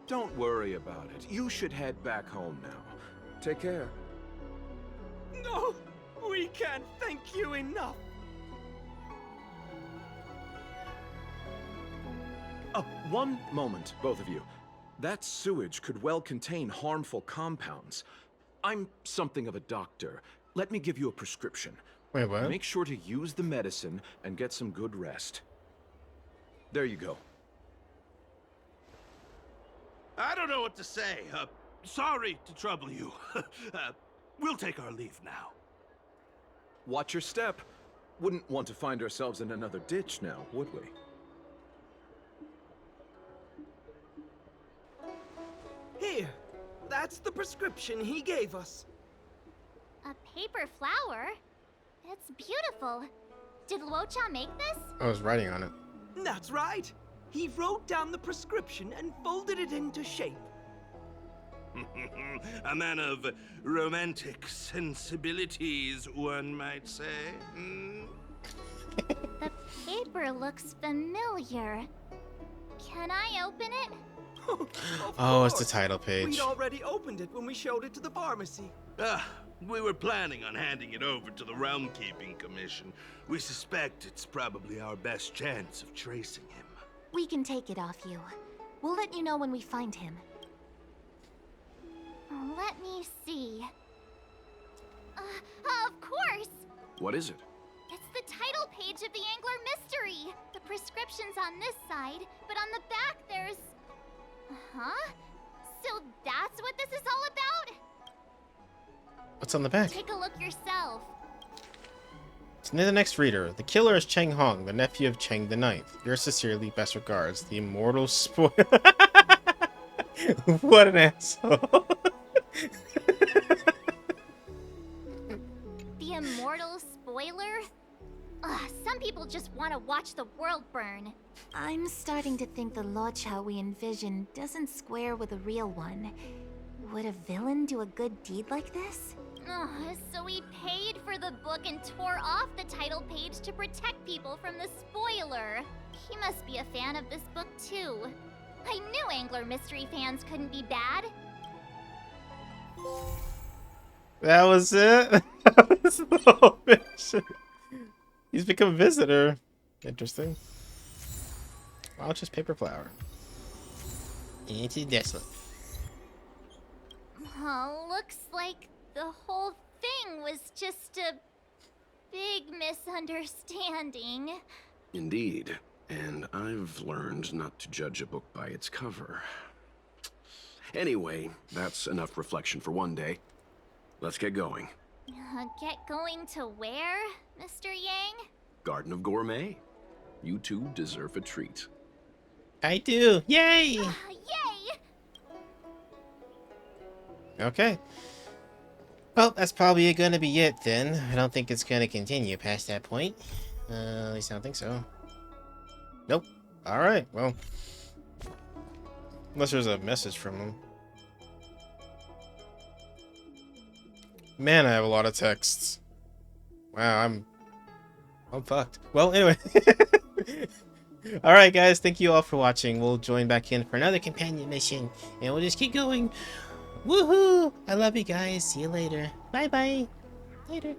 Don't worry about it. You should head back home now. Take care. No, we can't thank you enough. Oh, one moment, both of you. That sewage could well contain harmful compounds. I'm something of a doctor. Let me give you a prescription. Wait, what? Make sure to use the medicine and get some good rest. There you go. I don't know what to say. Sorry to trouble you. We'll take our leave now. Watch your step. Wouldn't want to find ourselves in another ditch now, would we? Here, that's the prescription he gave us. A paper flower? It's beautiful. Did Luocha make this? I was writing on it. That's right. He wrote down the prescription and folded it into shape. A man of romantic sensibilities, one might say. Hmm? The paper looks familiar. Can I open it? Oh, it's the title page. We'd already opened it when we showed it to the pharmacy. We were planning on handing it over to the Realm Keeping Commission. We suspect it's probably our best chance of tracing him. We can take it off you. We'll let you know when we find him. Let me see. Of course! What is it? It's the title page of the Angler Mystery! The prescription inscriptions on this side, but on the back there's... Huh? So that's what this is all about? What's on the back? Take a look yourself. To the next reader, the killer is Cheng Hong, the nephew of Cheng the Ninth. Yours sincerely, best regards, the immortal spoiler. What an asshole. The immortal spoiler? Ugh, some people just want to watch the world burn. I'm starting to think the Luocha we envision doesn't square with a real one. Would a villain do a good deed like this? Ugh, so he paid for the book and tore off the title page to protect people from the spoiler. He must be a fan of this book too. I knew Angler Mystery fans couldn't be bad. That was it? That was the whole mission. He's become a visitor. Interesting. Wow, just paper flower. Into desolate. Looks like the whole thing was just a big misunderstanding. Indeed. And I've learned not to judge a book by its cover. Anyway, that's enough reflection for one day. Let's get going. Get going to where, Mr. Yang? Garden of Gourmet. You two deserve a treat. I do. Yay! Yay! Okay. Well, that's probably gonna be it then. I don't think it's gonna continue past that point. At least I don't think so. Nope. Alright, well. Unless there's a message from him. Man, I have a lot of texts. Wow, I'm fucked. Well, anyway. Alright, guys. Thank you all for watching. We'll join back in for another companion mission. And we'll just keep going. Woohoo! I love you guys. See you later. Bye-bye. Later.